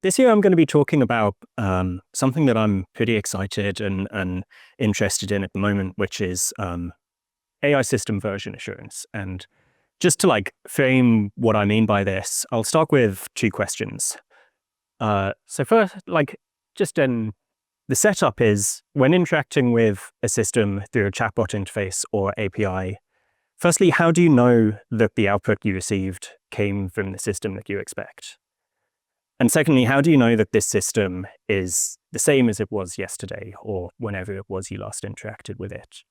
This year I'm going to be talking about something that I'm pretty excited and interested in at the moment, which is AI system version assurance. And just to frame what I mean by this, I'll start with two questions. So first, the setup is when interacting with a system through a chatbot interface or API, firstly, how do you know that the output you received came from the system that you expect? And secondly, how do you know that this system is the same as it was yesterday or whenever it was you last interacted with it?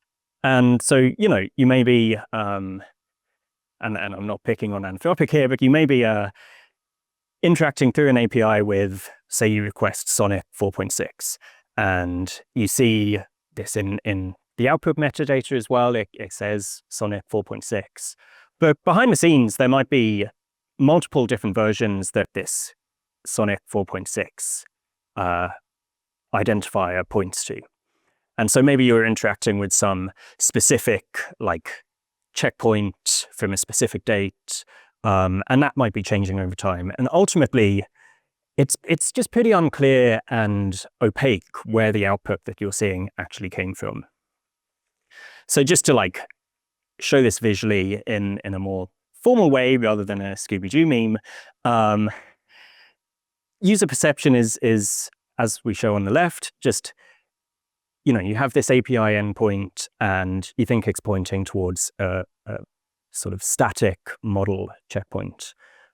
And so, you may be, and I'm not picking on Anthropic here, but you may be interacting through an API with, say, you request Sonnet 4.6, and you see this in the output metadata as well. It says Sonnet 4.6. But behind the scenes, there might be multiple different versions that this Sonnet 4.6 identifier points to. And so maybe you're interacting with some specific checkpoint from a specific date, and that might be changing over time. And ultimately, it's just pretty unclear and opaque where the output that you're seeing actually came from. So just to show this visually in a more formal way rather than a Scooby-Doo meme, user perception is, as we show on the left, just, you have this API endpoint and you think it's pointing towards a sort of static model checkpoint.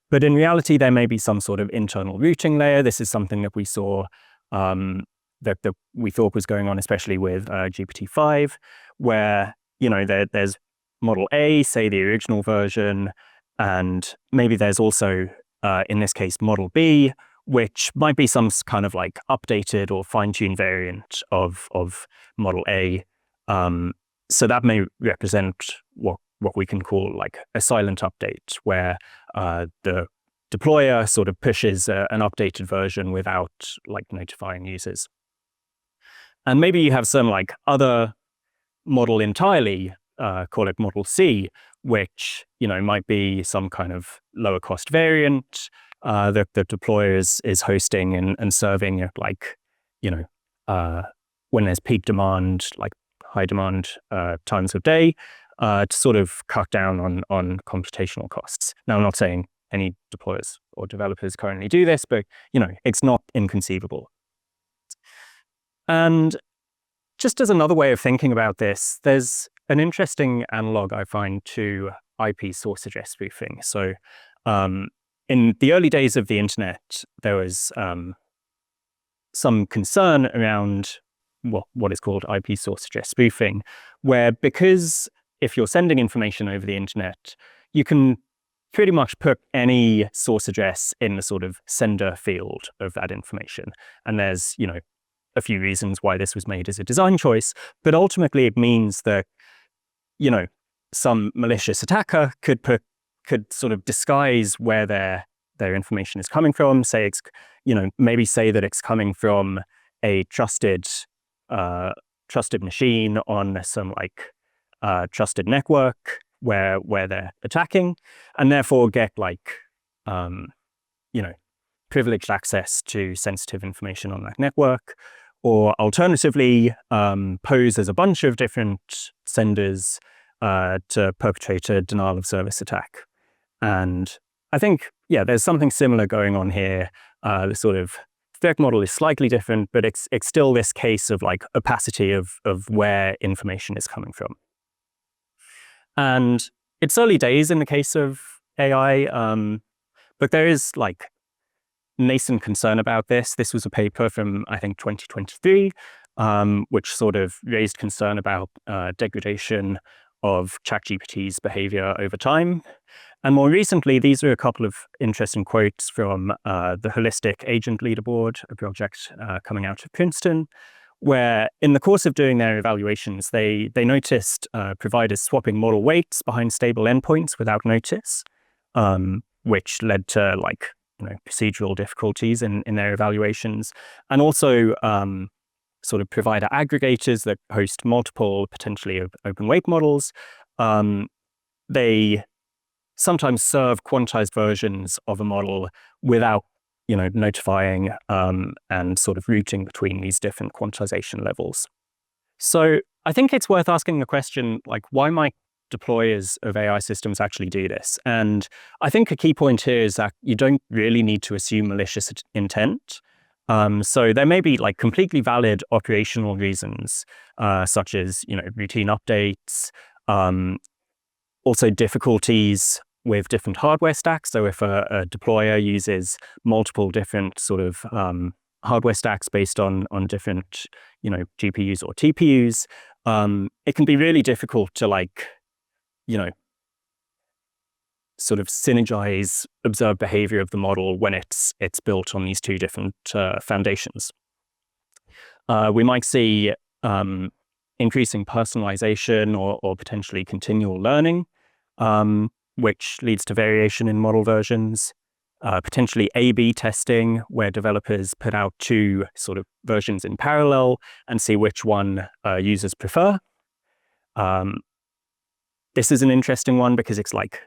But in reality, there may be some sort of internal routing layer. This is something that we saw that we thought was going on, especially with GPT-5, where, there's model A, say the original version, and maybe there's also, in this case, model B, which might be some kind of updated or fine-tuned variant of model A. So that may represent what we can call a silent update, where the deployer sort of pushes an updated version without notifying users. And maybe you have some other model entirely, call it model C, which might be some kind of lower cost variant that the deployer is hosting and serving at when there's peak demand, high demand times of day, to sort of cut down on computational costs. Now, I'm not saying any deployers or developers currently do this, but it's not inconceivable. And just as another way of thinking about this, there's an interesting analog I find to IP source address spoofing. So in the early days of the internet, there was some concern around what is called IP source address spoofing, where because if you're sending information over the internet, you can pretty much put any source address in the sort of sender field of that information. And there's, a few reasons why this was made as a design choice, but ultimately it means that, some malicious attacker could sort of disguise where their information is coming from. Say it's, maybe say that it's coming from a trusted machine on some trusted network where they're attacking, and therefore get privileged access to sensitive information on that network, or alternatively pose as a bunch of different senders to perpetrate a denial of service attack. And I think, there's something similar going on here. The sort of threat model is slightly different, but it's still this case of opacity of where information is coming from. And it's early days in the case of AI, but there is nascent concern about this. This was a paper from, I think, 2023, which sort of raised concern about degradation of ChatGPT's behavior over time. And more recently, these are a couple of interesting quotes from the Holistic Agent Leaderboard, a project coming out of Princeton, where in the course of doing their evaluations, they noticed providers swapping model weights behind stable endpoints without notice, which led to procedural difficulties in their evaluations, and also sort of provider aggregators that host multiple potentially open weight models. They sometimes serve quantized versions of a model without notifying and sort of routing between these different quantization levels. So I think it's worth asking the question, like, why might deployers of AI systems actually do this? And I think a key point here is that you don't really need to assume malicious intent. So there may be like completely valid operational reasons, such as routine updates, also difficulties with different hardware stacks. So if a deployer uses multiple different sort of hardware stacks based on different GPUs or TPUs, it can be really difficult to sort of synergize observed behavior of the model when it's built on these two different foundations. We might see increasing personalization or potentially continual learning, which leads to variation in model versions. Potentially A/B testing, where developers put out two sort of versions in parallel and see which one users prefer. This is an interesting one because it's like,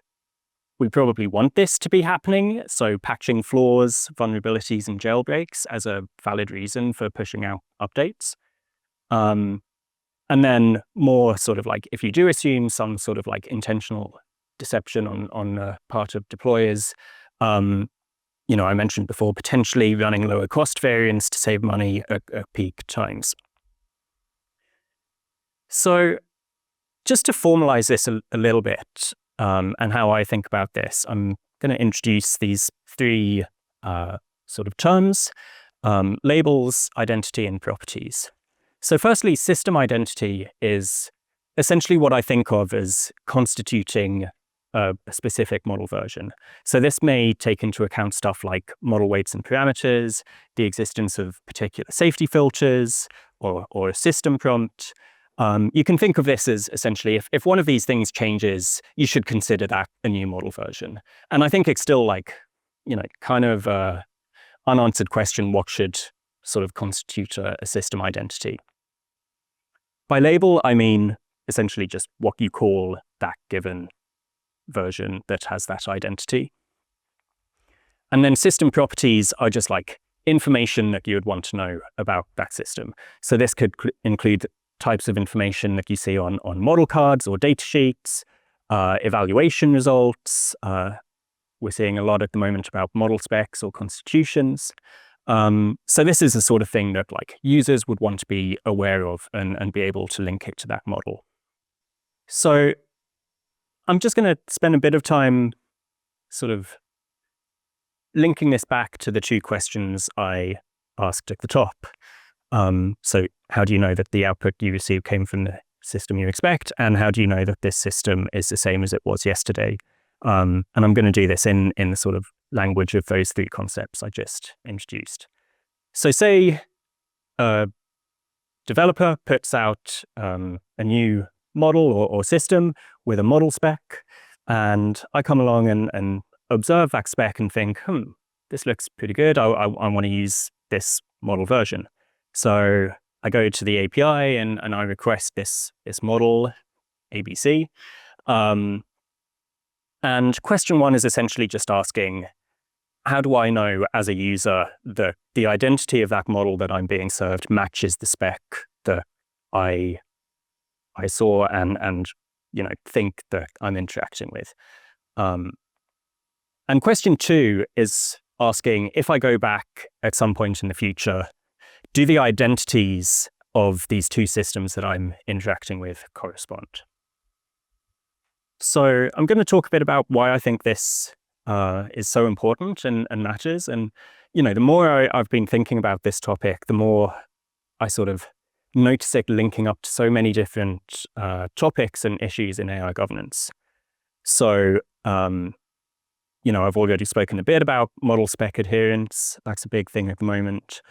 we probably want this to be happening. So patching flaws, vulnerabilities, and jailbreaks as a valid reason for pushing out updates. And then more sort of like, if you do assume some sort of like intentional deception on the part of deployers, I mentioned before, potentially running lower cost variants to save money at peak times. So just to formalize this a little bit, and how I think about this, I'm going to introduce these three sort of terms: labels, identity, and properties. So firstly, system identity is essentially what I think of as constituting a specific model version. So this may take into account stuff like model weights and parameters, the existence of particular safety filters, or a system prompt. You can think of this as essentially, if one of these things changes, you should consider that a new model version. And I think it's still like, kind of unanswered question, what should sort of constitute a system identity? By label, I mean essentially just what you call that given version that has that identity. And then system properties are just like information that you would want to know about that system. So this could include types of information that you see on model cards or data sheets, evaluation results. We're seeing a lot at the moment about model specs or constitutions. So this is the sort of thing that like users would want to be aware of and be able to link it to that model. So I'm just going to spend a bit of time sort of linking this back to the two questions I asked at the top. So how do you know that the output you receive came from the system you expect? And how do you know that this system is the same as it was yesterday? And I'm going to do this in the sort of language of those three concepts I just introduced. So say a developer puts out a new model or system with a model spec, and I come along and observe that spec and think, this looks pretty good. I want to use this model version. So I go to the API and I request this model, ABC. And question one is essentially just asking, how do I know as a user that the identity of that model that I'm being served matches the spec that I saw and think that I'm interacting with? And question two is asking, if I go back at some point in the future, do the identities of these two systems that I'm interacting with correspond? So I'm going to talk a bit about why I think this is so important and matters. And, the more I've been thinking about this topic, the more I sort of notice it linking up to so many different topics and issues in AI governance. So, I've already spoken a bit about model spec adherence. That's a big thing at the moment.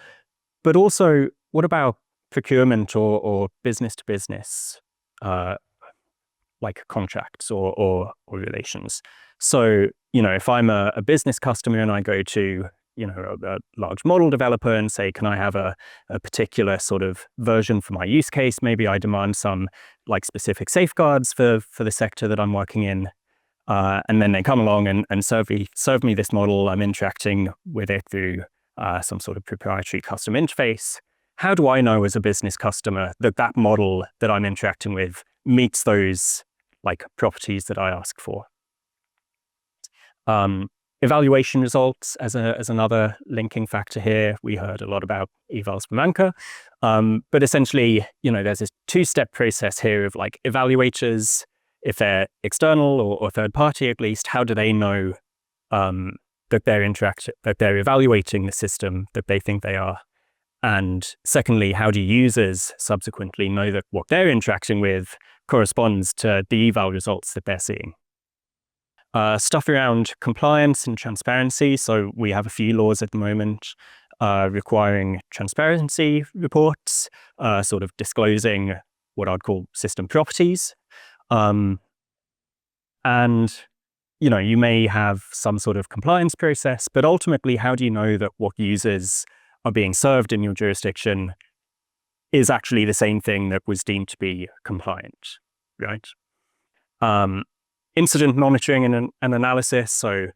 But also, what about procurement or business to business, like contracts or relations? So, if I'm a business customer and I go to, a large model developer and say, can I have a particular sort of version for my use case? Maybe I demand some like specific safeguards for the sector that I'm working in. And then they come along and serve me this model. I'm interacting with it through some sort of proprietary custom interface. How do I know as a business customer that that model that I'm interacting with meets those like properties that I ask for? Evaluation results as another linking factor here. We heard a lot about evals from Anchor, but essentially, there's this two-step process here of like evaluators, if they're external or third party at least, how do they know that they're evaluating the system that they think they are? And secondly, how do users subsequently know that what they're interacting with corresponds to the eval results that they're seeing? Stuff around compliance and transparency. So we have a few laws at the moment requiring transparency reports, sort of disclosing what I'd call system properties. And, you may have some sort of compliance process, but ultimately, how do you know that what users are being served in your jurisdiction is actually the same thing that was deemed to be compliant, right? Incident monitoring and analysis. So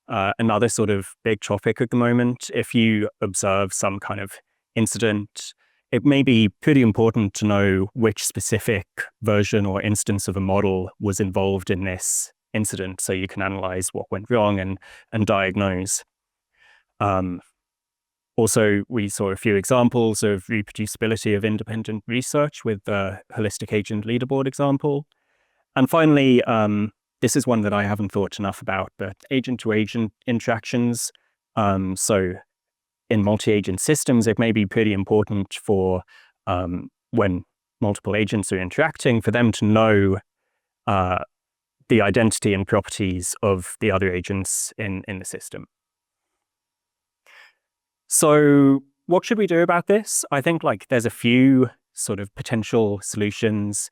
another sort of big topic at the moment. If you observe some kind of incident, it may be pretty important to know which specific version or instance of a model was involved in this incident, so you can analyze what went wrong and diagnose. Also, we saw a few examples of reproducibility of independent research with the holistic agent leaderboard example. And finally, this is one that I haven't thought enough about, but agent-to-agent interactions. So in multi-agent systems, it may be pretty important for when multiple agents are interacting, for them to know the identity and properties of the other agents in the system. So what should we do about this? I think there's a few sort of potential solutions.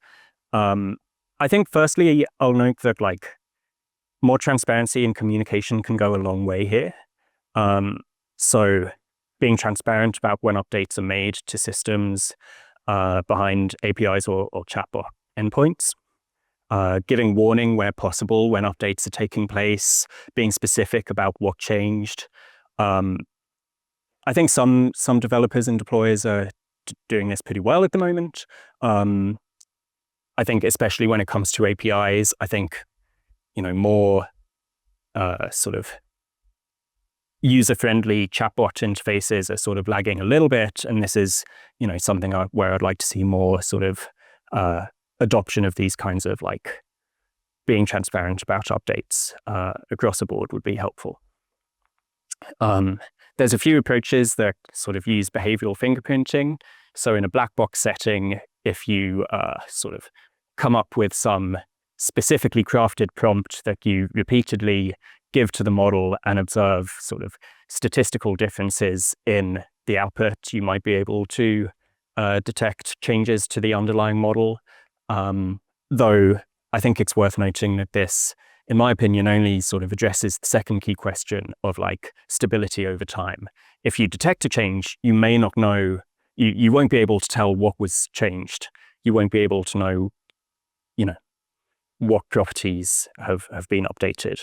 I think firstly, I'll note that more transparency and communication can go a long way here. So being transparent about when updates are made to systems behind APIs or chatbot endpoints, giving warning where possible when updates are taking place, being specific about what changed. I think some developers and deployers are doing this pretty well at the moment. I think especially when it comes to APIs, I think, more sort of user-friendly chatbot interfaces are sort of lagging a little bit. And this is, something where I'd like to see more sort of adoption of these kinds of being transparent about updates across the board would be helpful. There's a few approaches that sort of use behavioral fingerprinting. So in a black box setting, if you sort of come up with some specifically crafted prompt that you repeatedly give to the model and observe sort of statistical differences in the output, you might be able to detect changes to the underlying model. Though I think it's worth noting that this, in my opinion, only sort of addresses the second key question of stability over time. If you detect a change, you may not know, you won't be able to tell what was changed. You won't be able to know, what properties have been updated.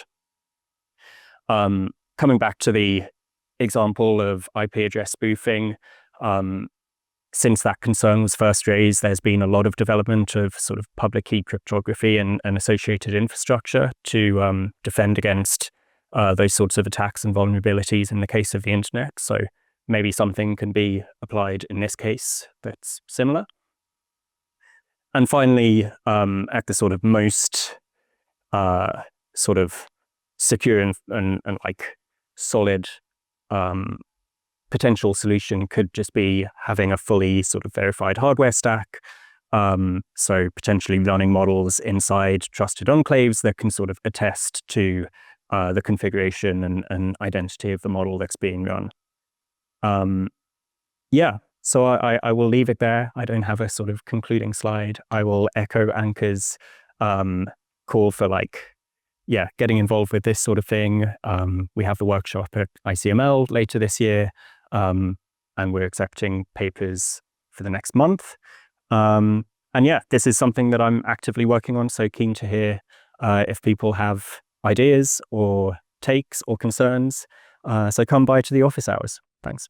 Coming back to the example of IP address spoofing, since that concern was first raised, there's been a lot of development of sort of public key cryptography and associated infrastructure to defend against those sorts of attacks and vulnerabilities in the case of the internet. So maybe something can be applied in this case that's similar. And finally, at the sort of most sort of secure and solid potential solution could just be having a fully sort of verified hardware stack. So potentially running models inside trusted enclaves that can sort of attest to the configuration and identity of the model that's being run. So I will leave it there. I don't have a sort of concluding slide. I will echo Anchor's call for getting involved with this sort of thing. We have the workshop at ICML later this year, and we're accepting papers for the next month. And this is something that I'm actively working on, so keen to hear if people have ideas or takes or concerns, so come by to the office hours. Thanks.